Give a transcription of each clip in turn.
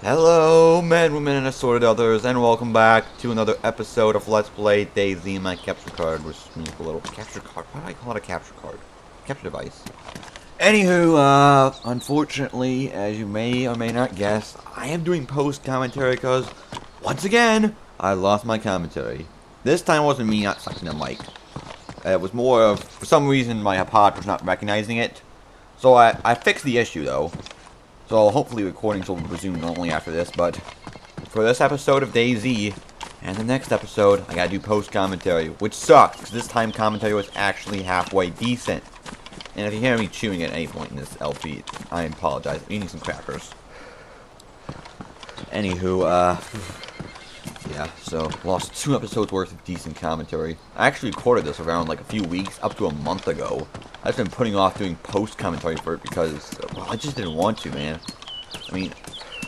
Hello, men, women, and assorted others, and welcome back to another episode of Let's Play DayZ. My capture card was a little capture card. Why do I call it a capture card? Capture device. Anywho, unfortunately, as you may or may not guess, I am doing post commentary because once again I lost my commentary. This time it wasn't me not sucking the mic. It was more of, for some reason, my pod was not recognizing it. So I fixed the issue though. So hopefully recordings will resume normally after this, but for this episode of DayZ, and the next episode, I gotta do post-commentary, which sucks, because this time commentary was actually halfway decent. And if you hear me chewing at any point in this LP, I apologize. I'm eating some crackers. Anywho, yeah, so lost 2 episodes worth of decent commentary. I actually recorded this around like a few weeks, up to a month ago. I've been putting off doing post-commentary for it because, well, I just didn't want to, man. I mean,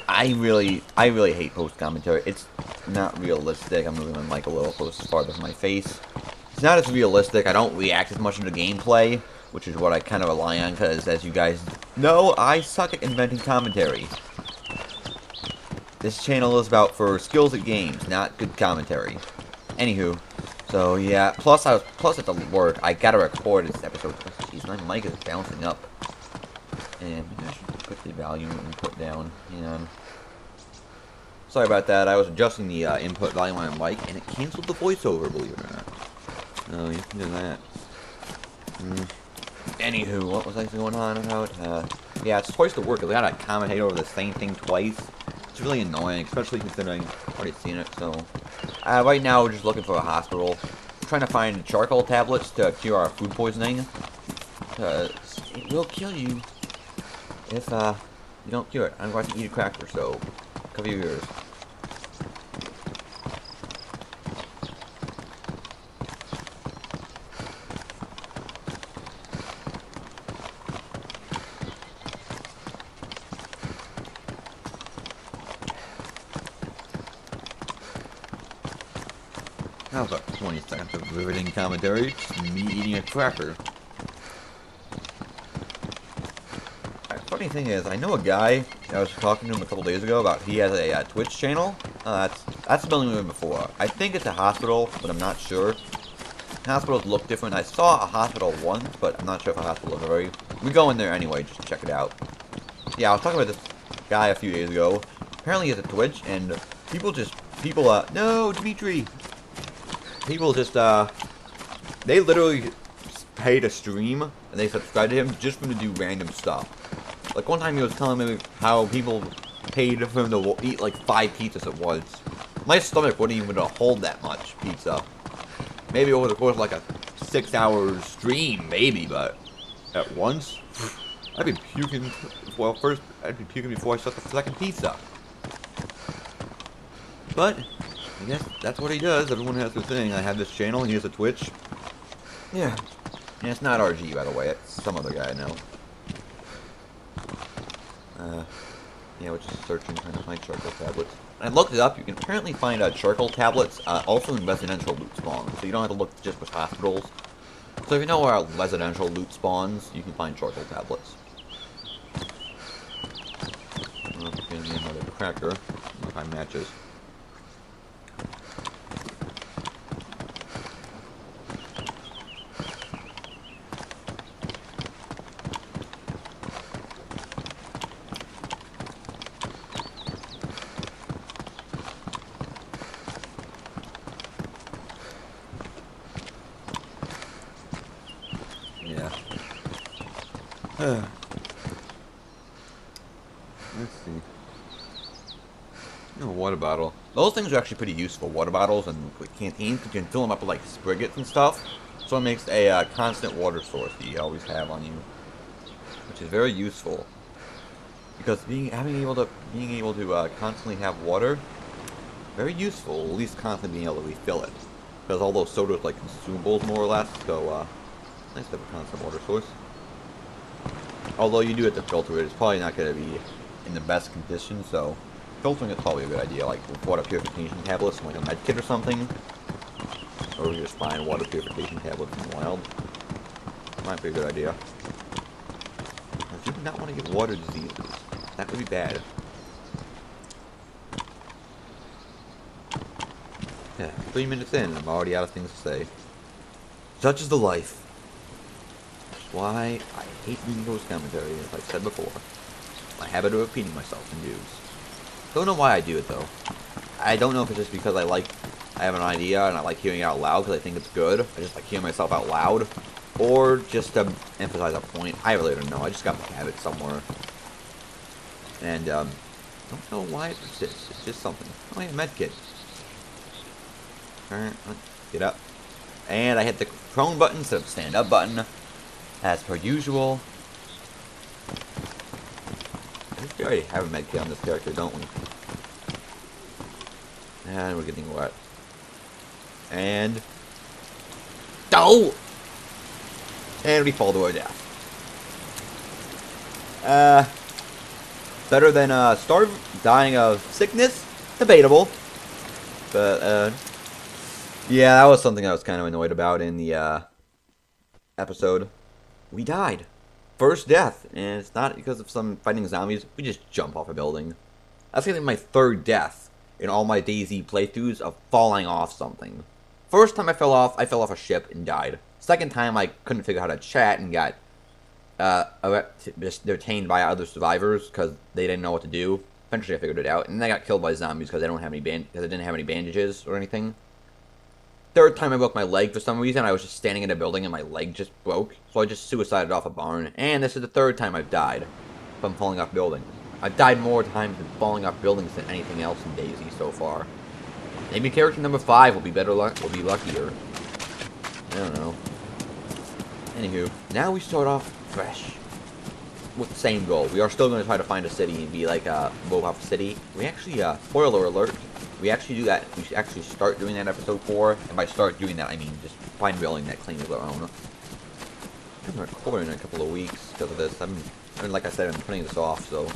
I really hate post-commentary. It's not realistic. I'm moving my mic a little closer farther from my face. It's not as realistic. I don't react as much to the gameplay, which is what I kind of rely on, because as you guys know, I suck at inventing commentary. This channel is about for skills at games, not good commentary. Anywho, so yeah, plus it's a work. I gotta record this episode. Jeez, my mic is bouncing up. And maybe I should put the volume input down. And sorry about that. I was adjusting the input volume on my mic, and it canceled the voiceover. Believe it or not. Oh, you can do that. Anywho, what was I going on about? Yeah, it's twice the work. I gotta commentate over the same thing twice. It's really annoying, especially considering I've already seen it. So, right now we're just looking for a hospital. We're trying to find charcoal tablets to cure our food poisoning. Because it will kill you if you don't cure it. I'm going to eat a cracker, so cover your ears. That was about 20 seconds of riveting commentary. Just me eating a cracker. Funny thing is, I know a guy, I was talking to him a couple days ago about he has a Twitch channel. That's the building we were in before. I think it's a hospital, but I'm not sure. Hospitals look different. I saw a hospital once, but I'm not sure if a hospital is very... We go in there anyway, just to check it out. Yeah, I was talking about this guy a few days ago. Apparently he has a Twitch, and no, Dimitri! People just, they literally pay to stream, and they subscribe to him just for him to do random stuff. Like, one time he was telling me how people paid for him to eat, like, 5 pizzas at once. My stomach wouldn't even hold that much pizza. Maybe over the course of, like, a 6-hour stream, maybe, but at once? I'd be puking, well, first, I'd be puking before I start the second pizza. But I guess that's what he does. Everyone has their thing. I have this channel. He has a Twitch. Yeah. And it's not RG, by the way. It's some other guy I know. Yeah, we're just searching, trying to find charcoal tablets. I looked it up. You can apparently find charcoal tablets also in residential loot spawns. So you don't have to look just with hospitals. So if you know where residential loot spawns, you can find charcoal tablets. Give me another cracker. If I matches. Yeah. Let's see. No, water bottle. Those things are actually pretty useful. Water bottles and canteens. You can fill them up with like spriggets and stuff. So it makes a constant water source that you always have on you, which is very useful. Because being able to constantly have water, very useful. At least constantly being able to refill it. Because all those sodas like consumables more or less. So nice to have a constant water source. Although you do have to filter it, it's probably not going to be in the best condition, so filtering is probably a good idea, like with water purification tablets, like a med kit or something. Or you just find water purification tablets in the wild. Might be a good idea. You do not want to get water diseases. That would be bad. Yeah, 3 minutes in, I'm already out of things to say. Such is the life. That's why I hate doing those commentary, as I've said before. My habit of repeating myself in news. Don't know why I do it, though. I don't know if it's just because I have an idea and I like hearing it out loud because I think it's good. I just like hearing myself out loud. Or just to emphasize a point. I really don't know. I just got my habit somewhere. And, don't know why it persists. It's just something. Oh, yeah, medkit. Alright, get up. And I hit the prone button instead of the stand up button. As per usual. I think we already have a medkit on this character, don't we? And we're getting wet. And... Oh! And we fall to our death. Better than, dying of sickness? Debatable. But, yeah, that was something I was kind of annoyed about in the, episode. We died. First death. And it's not because of some fighting zombies. We just jump off a building. That's gonna be my third death in all my DayZ playthroughs of falling off something. First time I fell off a ship and died. Second time, I couldn't figure out how to chat and got just detained by other survivors because they didn't know what to do. Eventually, I figured it out, and then I got killed by zombies because I didn't have any bandages or anything. Third time, I broke my leg for some reason. I was just standing in a building and my leg just broke, so I just suicided off a barn. And this is the third time I've died from falling off buildings. I've died more times from falling off buildings than anything else in DayZ so far. Maybe character number 5 will be luckier. I don't know. Anywho, now we start off fresh. With the same goal. We are still going to try to find a city and be like a Robot City. We actually, spoiler alert, we actually do that. We should actually start doing that in episode 4. And by start doing that, I mean just find a building that claims their own. I haven't recorded in a couple of weeks because of this. Like I said, I'm putting this off, so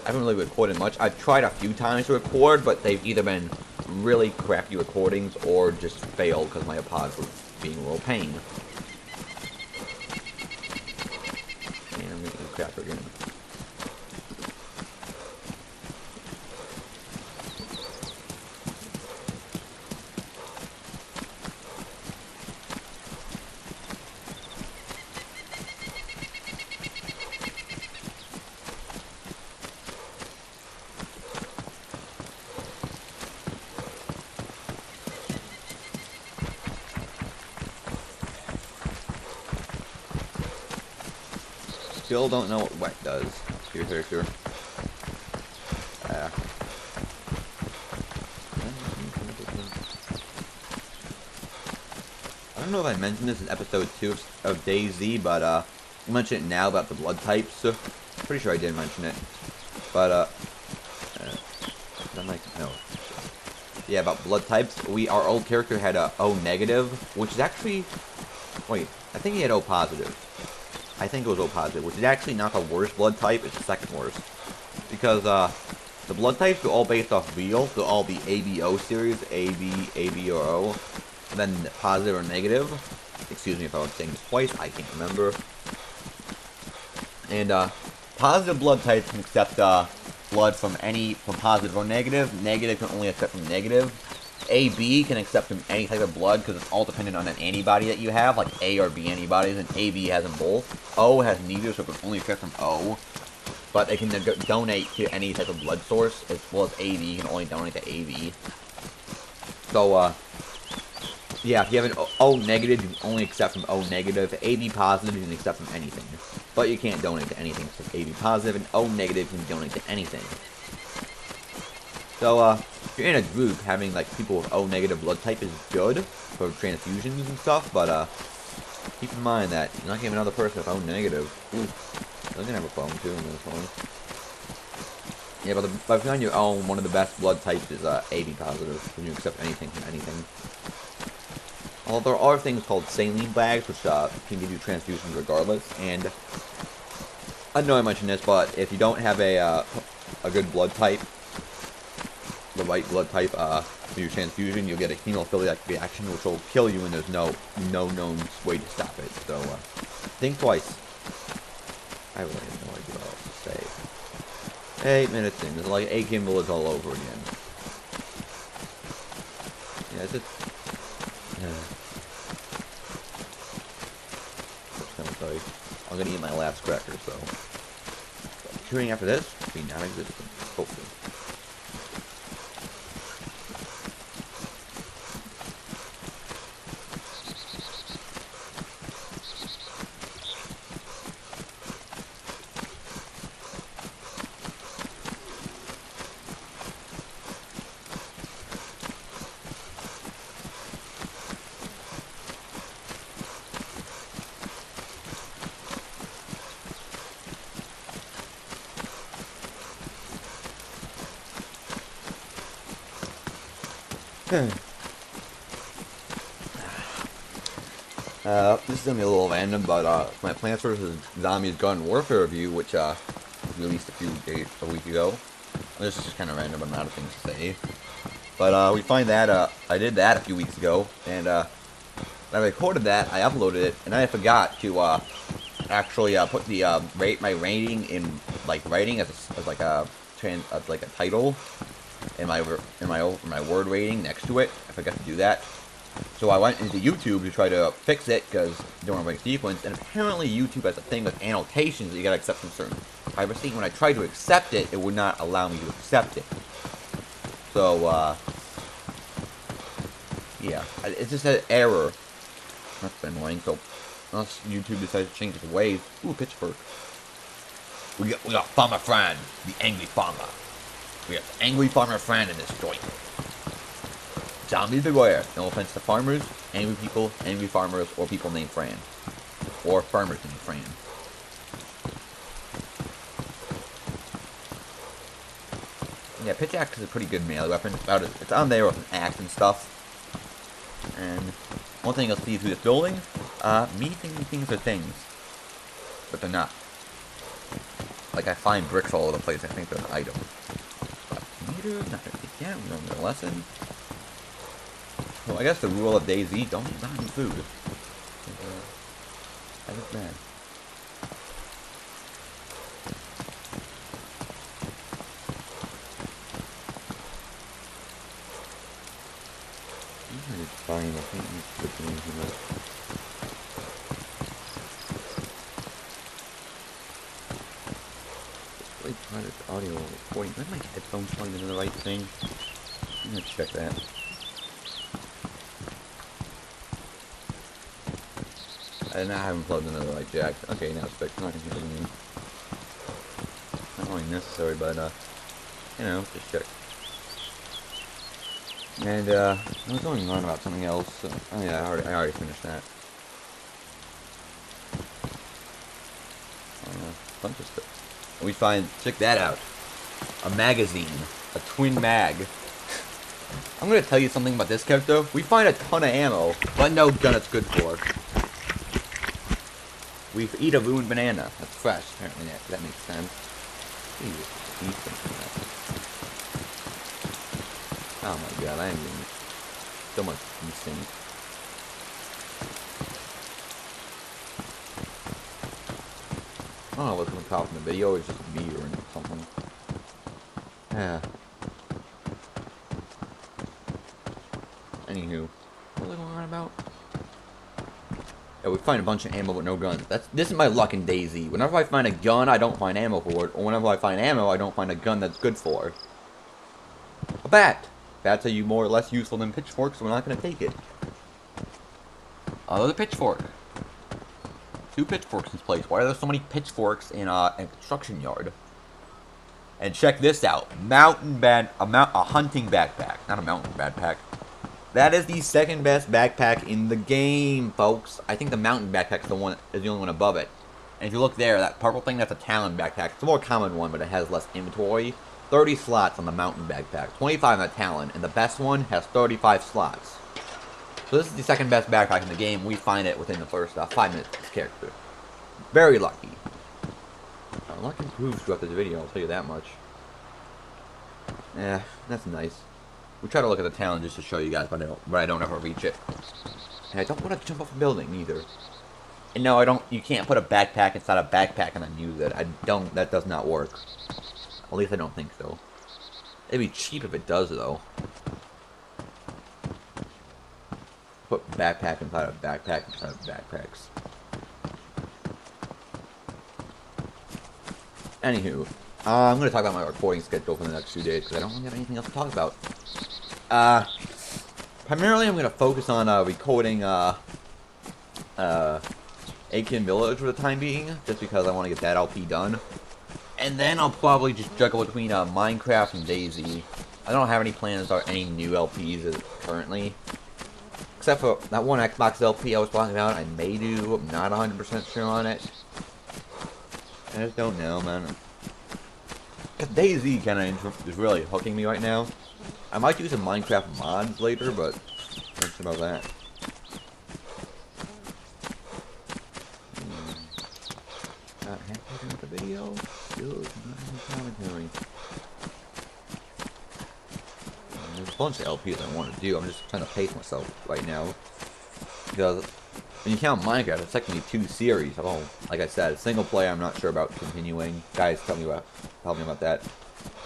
I haven't really recorded much. I've tried a few times to record, but they've either been really crappy recordings or just failed because my pods were being a real pain. And I'm gonna get crap again. Still don't know what wet does to your character. I don't know if I mentioned this in episode 2 of DayZ, but I'll mention it now about the blood types. Pretty sure I did mention it. But no. Yeah, about blood types. Our old character had a O negative, which is actually, wait, I think he had O positive. I think it was O positive, which is actually not the worst blood type, it's the second worst. Because, the blood types are all based off real, so all the ABO series, AB, AB, or O, and then positive or negative. Excuse me if I was saying this twice, I can't remember. And, positive blood types can accept, blood from positive or negative. Negative can only accept from negative. AB can accept from any type of blood because it's all dependent on an antibody that you have, like A or B antibodies, and AB has them both. O has neither, so it can only accept from O. But it can donate to any type of blood source, as well as AB can only donate to AB. So, yeah, if you have an O negative, you can only accept from O negative. AB positive, you can accept from anything. But you can't donate to anything, so AB positive and O negative can donate to anything. So, if you're in a group, having, like, people with O negative blood type is good for transfusions and stuff, but, keep in mind that you're not giving another person with O negative. Ooh, they're gonna have a problem, too, in this one. Yeah, but if you're on your own, one of the best blood types is, AB positive, when you accept anything from anything. Although there are things called saline bags, which, can give you transfusions regardless, and I know I mentioned this, but if you don't have a good blood type, the right blood type, for your transfusion, you'll get a hemophiliac reaction, which will kill you, and there's no known way to stop it. So, think twice. I really have no idea what else to say. 8 minutes in, it's like A Gimbal is all over again. Is it? Yeah. I'm sorry. I'm gonna eat my last cracker, so. Chewing after this will be non-existent, hopefully. This is gonna be a little random, but my Plants vs. Zombies Garden Warfare review, which released a week ago. This is just kind of random, I'm out of things to say. But we find that I did that a few weeks ago, and when I recorded that, I uploaded it, and I forgot to actually put the my rating in like writing as a title, and my word rating next to it. I forgot to do that. So I went into YouTube to try to fix it, because I don't want to break sequence, and apparently YouTube has a thing with annotations that you gotta accept from certain privacy. When I tried to accept it, it would not allow me to accept it. So, yeah, it just had an error. That's been annoying, so unless YouTube decides to change its ways. Ooh, pitchfork. We got Farmer Friend, the angry farmer. We have the angry farmer friend in this joint. Zombies beware. No offense to farmers, angry people, angry farmers, or people named Fran. Or farmers named Fran. Yeah, pitch axe is a pretty good melee weapon. It's on there with an axe and stuff. And one thing you'll see through this building, me thinking things are things. But they're not. Like, I find bricks all over the place. I think they're an item. But meter, not gonna take that. We don't need a lesson. Well, I guess the rule of DayZ, don't eat zombie food. That is bad. It's fine, I think it's good things, you know. It's really part of the audio recording. Is my headphones plugged into the right thing? I'm gonna check that. And I haven't plugged into the right jack. Okay, now it's fixed. Not really necessary, but you know, just check. And I was going on about something else. Oh yeah, I already finished that. Bunch of stuff. We find, check that out, a magazine, a twin mag. I'm gonna tell you something about this character. We find a ton of ammo, but no gun it's good for. We eat a ruined banana. That's fresh, apparently. That makes sense. Oh my god, I am getting so much desync. I don't know what's going to top in the video. It's just beer or something. Yeah. Anywho, what was I going on about? Yeah, we find a bunch of ammo but no guns. This is my luck in DayZ. Whenever I find a gun, I don't find ammo for it. Or whenever I find ammo, I don't find a gun that's good for it. A bat! Bats are more or less useful than pitchforks, so we're not going to take it. Another pitchfork. 2 pitchforks in this place. Why are there so many pitchforks in a construction yard? And check this out. A hunting backpack. Not a mountain backpack. That is the second best backpack in the game, folks. I think the mountain backpack is the only one above it. And if you look there, that purple thing, that's a Talon backpack. It's a more common one, but it has less inventory. 30 slots on the mountain backpack, 25 on the Talon, and the best one has 35 slots. So this is the second best backpack in the game. We find it within the first 5 minutes of this character. Very lucky. Luck improves throughout this video, I'll tell you that much. Yeah, that's nice. We try to look at the Talon just to show you guys, but I don't ever reach it. And I don't want to jump off a building either. And no, you can't put a backpack inside a backpack and then use it. That does not work. At least I don't think so. It'd be cheap if it does, though. backpack inside of backpack inside of backpacks. Anywho, I'm going to talk about my recording schedule for the next 2 days because I don't really have anything else to talk about. Primarily I'm going to focus on recording Akin Village for the time being, just because I want to get that LP done. And then I'll probably just juggle between Minecraft and DayZ. I don't have any plans to start any new LPs currently. Except for that one Xbox LP I was talking about, I may do. I'm not 100% sure on it. I just don't know, man. Because DayZ kind of is really hooking me right now. I might do some Minecraft mods later, but that's about that. Not happy with the video. Still not any commentary. There's a bunch of LPs I want to do. I'm just trying to pace myself right now. Because when you count Minecraft, it's technically 2 series. Oh, like I said, single player I'm not sure about continuing. Guys, tell me about that.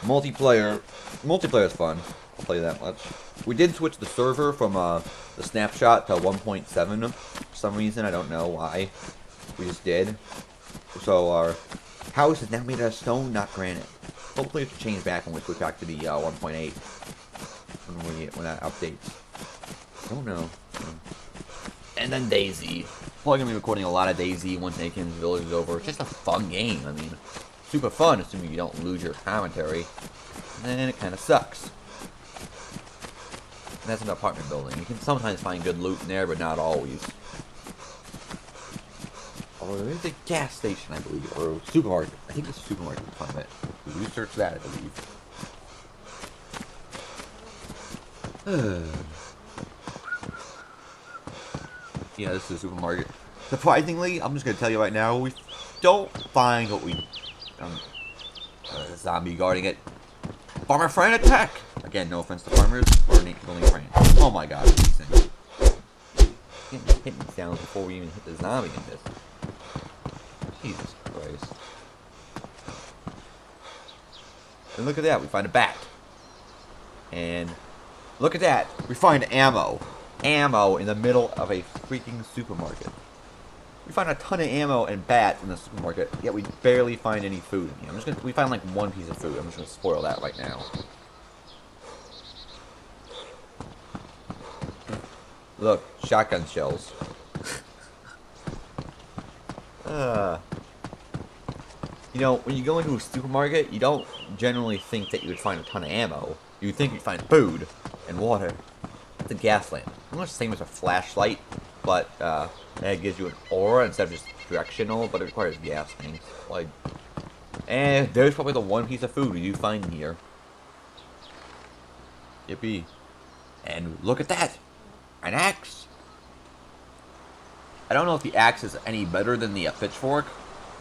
Multiplayer is fun. I'll play that much. We did switch the server from the snapshot to 1.7 for some reason. I don't know why. We just did. So our house is now made out of stone, not granite. Hopefully it'll change back when we switch back to the 1.8 when that updates. I don't know. And then DayZ. Probably gonna be recording a lot of DayZ once Akin's Village is over. It's just a fun game. I mean, super fun, assuming you don't lose your commentary. And then it kind of sucks. And that's an apartment building. You can sometimes find good loot in there, but not always. Oh, there's a gas station, I believe, or a supermarket. I think it's a supermarket in front of it. We researched that, I believe. Yeah, this is a supermarket. Surprisingly, I'm just going to tell you right now, we don't find what we... zombie guarding it. Farmer friend attack! Again, no offense to farmers or building friends. Oh my god, these things. Getting hitting sounds before we even hit the zombie in this. Jesus Christ. And look at that, we find a bat. And look at that, we find ammo. Ammo in the middle of a freaking supermarket. We find a ton of ammo and bats in the supermarket, yet we barely find any food in here. We find like 1 piece of food. I'm just gonna spoil that right now. Look, shotgun shells. You know, when you go into a supermarket, you don't generally think that you would find a ton of ammo. You think you'd find food and water. It's a gas lamp. Almost the same as a flashlight, but it gives you an aura instead of just directional, but it requires gas things. Like, and there's probably the 1 piece of food we do find in here. Yippee. And look at that! An axe! I don't know if the axe is any better than the pitchfork.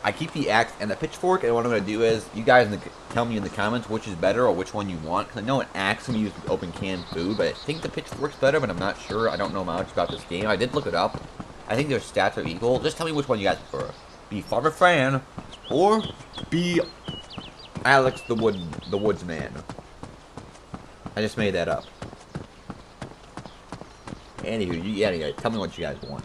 I keep the axe and the pitchfork, and what I'm going to do is, you guys tell me in the comments which is better or which one you want. Because I know an axe can be used to open canned food, but I think the pitchfork's better, but I'm not sure. I don't know much about this game. I did look it up. I think their stats are equal. Just tell me which one you guys prefer. Be Farmer Fran, or be Alex the Woodsman. I just made that up. Anywho, tell me what you guys want.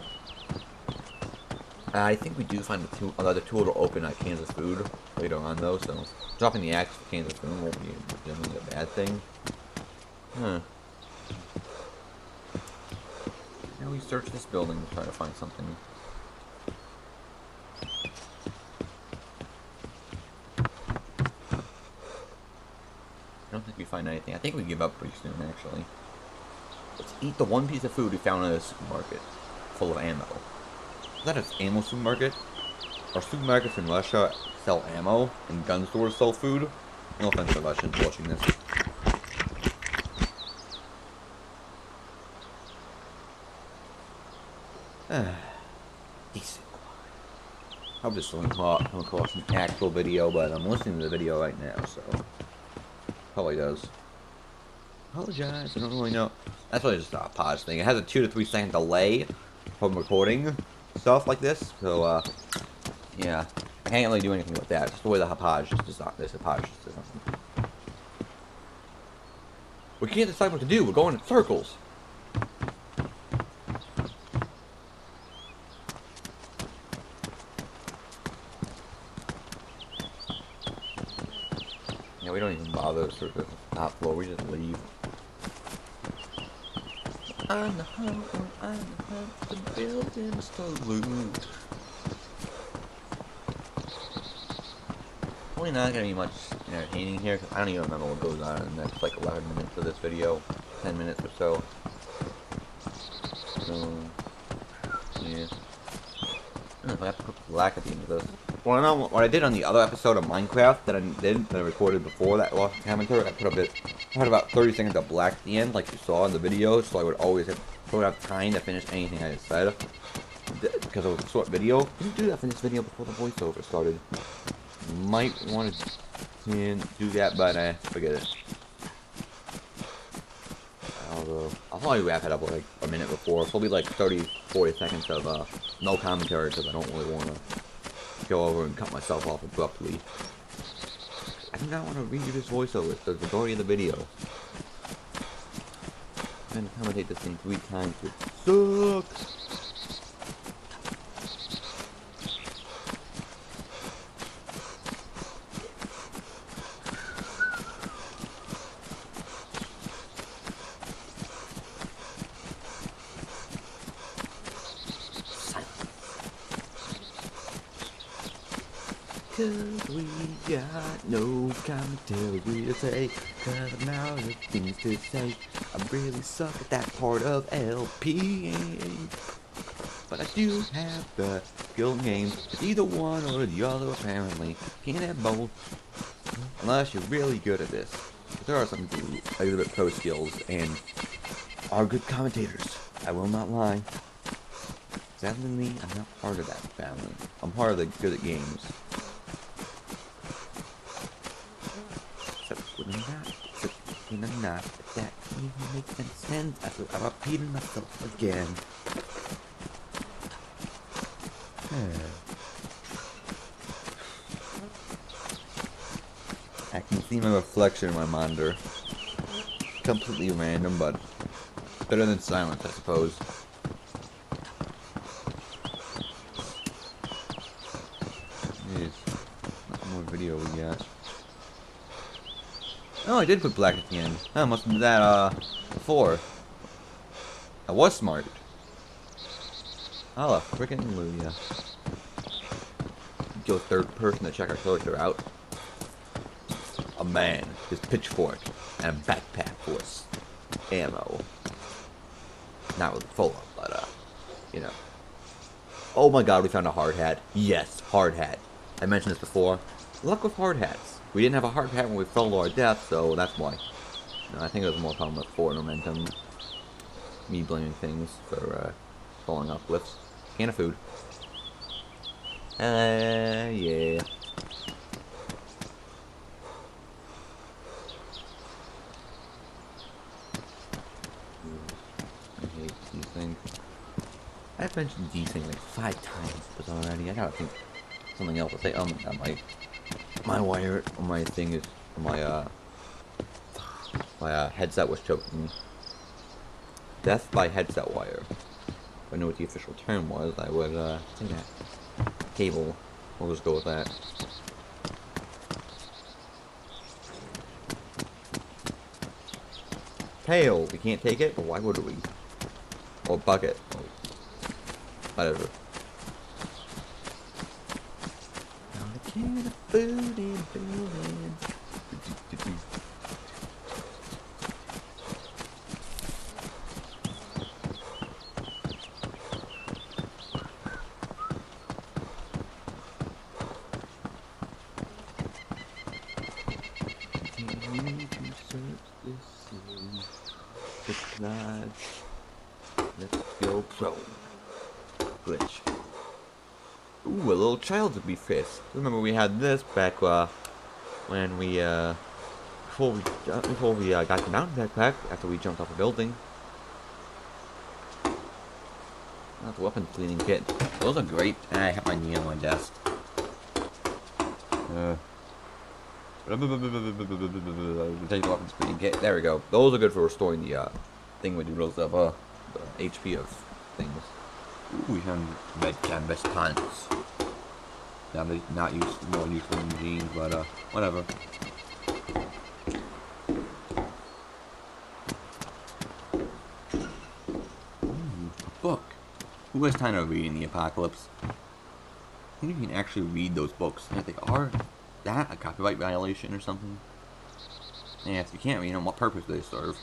I think we do find another tool to open cans of food later on, though, so dropping the axe for cans of food won't be generally a bad thing. Huh. Now we search this building to try to find something. I don't think we find anything. I think we give up pretty soon, actually. Let's eat the 1 piece of food we found in a supermarket full of ammo. Is that an ammo supermarket? Are supermarkets in Russia sell ammo and gun stores sell food? No offense to Russians watching this. Decent. I hope this doesn't come across an actual video, but I'm listening to the video right now, so probably does. Apologize, I don't really know. That's really just a pause thing. It has a 2 to 3 second delay from recording stuff like this, so yeah, I can't really do anything with that. Just the way the Hapaj does not. This Hapaj does not. We can't decide what to do. We're going in circles. bother to the top floor. We just leave. On the hunt for buildings to loot. Probably not gonna be much entertaining here because I don't even remember what goes on in the next like 11 minutes of this video, 10 minutes or so. So yeah, I don't know if I have to put black at the end of this. Well, I know what I did on the other episode of Minecraft that I recorded before that lost commentary. I had about 30 seconds of black at the end, like you saw in the video, so I would always have time to finish anything I said because it was a short video. Didn't do that for this video before the voiceover started. Might want to do that, but forget it. I'll probably wrap it up like a minute before. Probably like 30-40 seconds of no commentary because I don't really want to go over and cut myself off abruptly. I do not want to read this voiceover. It's the majority of the video. I'm going to commentate this thing 3 times. It sucks. Cause we got no commentary to say, cause I'm out of things to say. I really suck at that part of LP, but I do have the skill games. It's either one or the other apparently. Can't have both, unless you're really good at this. But there are some who are good at pro skills and are good commentators. I will not lie. Sadly, I'm not part of that family. I'm part of the good at games. Enough that even makes any sense. I'm repeating myself again. I can see my reflection in my monitor. Completely random, but better than silence, I suppose. Jeez, what more video we got? Oh, I did put black at the end. I must have done that, before. I was smart. Oh, frickin' hallelujah. Go third person to check our character out. A man, his pitchfork, and a backpack for his ammo. Not really full of, but, you know. Oh my god, we found a hard hat. Yes, hard hat. I mentioned this before. Luck with hard hats. We didn't have a hard hat when we fell to our death, so that's why. No, I think it was more problem with forward momentum. Me blaming things for falling off cliffs. Can of food. Yeah. I hate these things. I've mentioned these things like 5 times already. I gotta think something else to say. My wire on my thing is my headset was choking me. Death by headset wire. If I knew what the official term was, I would say that. Cable. We'll just go with that. Pail. We can't take it, but why would we? Or bucket. Or whatever. Can of food in buildings. Let's go pro. Glitch. Ooh, a little child to be faced. Remember we had this back when we before we got the mountain backpack after we jumped off a building. Not the weapon cleaning kit. Those are great. I have my knee on my desk. Take the weapons cleaning kit. There we go. Those are good for restoring the thingamadoodles of the HP of things. Ooh, we found red canvas pants. Not used, more useful than jeans, but whatever. who has time to read in the apocalypse? I think you can actually read those books. And if they are that a copyright violation or something? Yeah, if you can't read them, what purpose do they serve?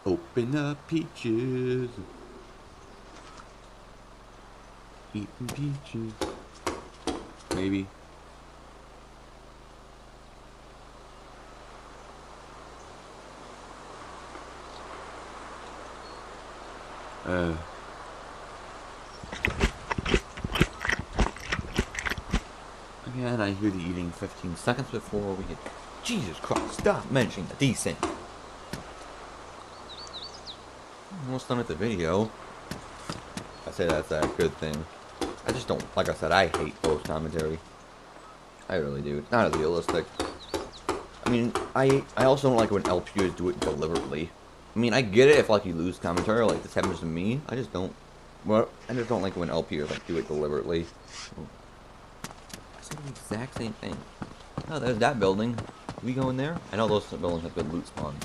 Open up peaches. Eating peaches. Maybe. Again, I hear the eating 15 seconds before we get... Jesus Christ, stop mentioning the decent. Almost done with the video. I say that's a good thing. I just don't, like I said, I hate post commentary. I really do. It's not as realistic. I mean, I also don't like when LPers do it deliberately. I mean, I get it if like you lose commentary, like this happens to me. I just don't. Well, I just don't like when LPers like do it deliberately. I said the exact same thing. Oh, there's that building. We go in there? I know those buildings have good loot spawns.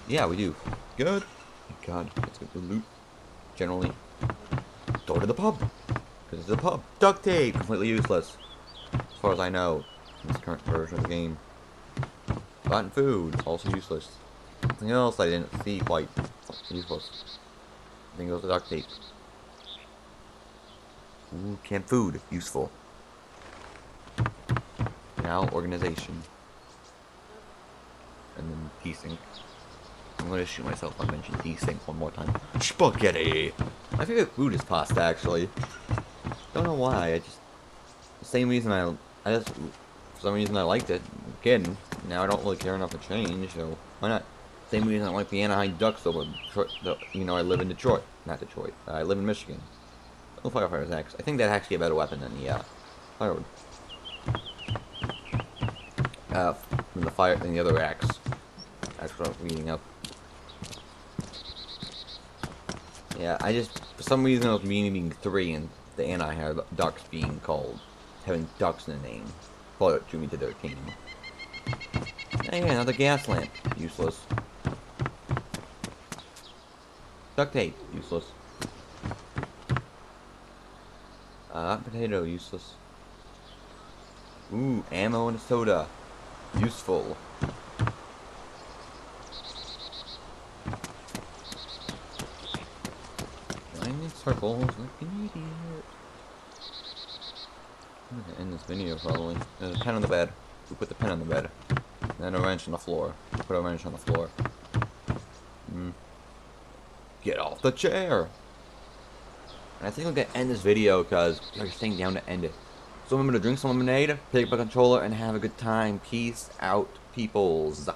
Yeah, we do. Good. Thank God, let's get good loot. Generally, go to the pub. Because it's a pub. Duct tape, completely useless. As far as I know, in this current version of the game. Rotten food, also useless. Something else I didn't see quite useless. I think it was the duct tape. Ooh, canned food, useful. Now, organization. And then desync. I'm gonna shoot myself if I mention desync one more time. Spaghetti! My favorite food is pasta, actually. Don't know why, the same reason for some reason I liked it. I'm kidding. Now I don't really care enough to change, so why not? Same reason I like the Anaheim Ducks over Detroit. You know, I live in Detroit. Not Detroit. I live in Michigan. No Firefighter's Axe. I think that's actually a better weapon than the firewood. Than the other axe. That's what I was reading up. Yeah, for some reason I was meaning 3 and the Anaheim Ducks having ducks in the name. Probably what drew me to their team. Hey, another gas lamp. Useless. Duct tape. Useless. Potato. Useless. Ooh, ammo and a soda. Useful. Flying in circles like an idiot. I'm gonna end this video probably. There's a pen on the bed. We put the pen on the bed. And then a wrench on the floor. Put a wrench on the floor. Get off the chair! And I think I'm gonna end this video because they're staying down to end it. So I'm gonna drink some lemonade, pick up a controller, and have a good time. Peace out, peoples.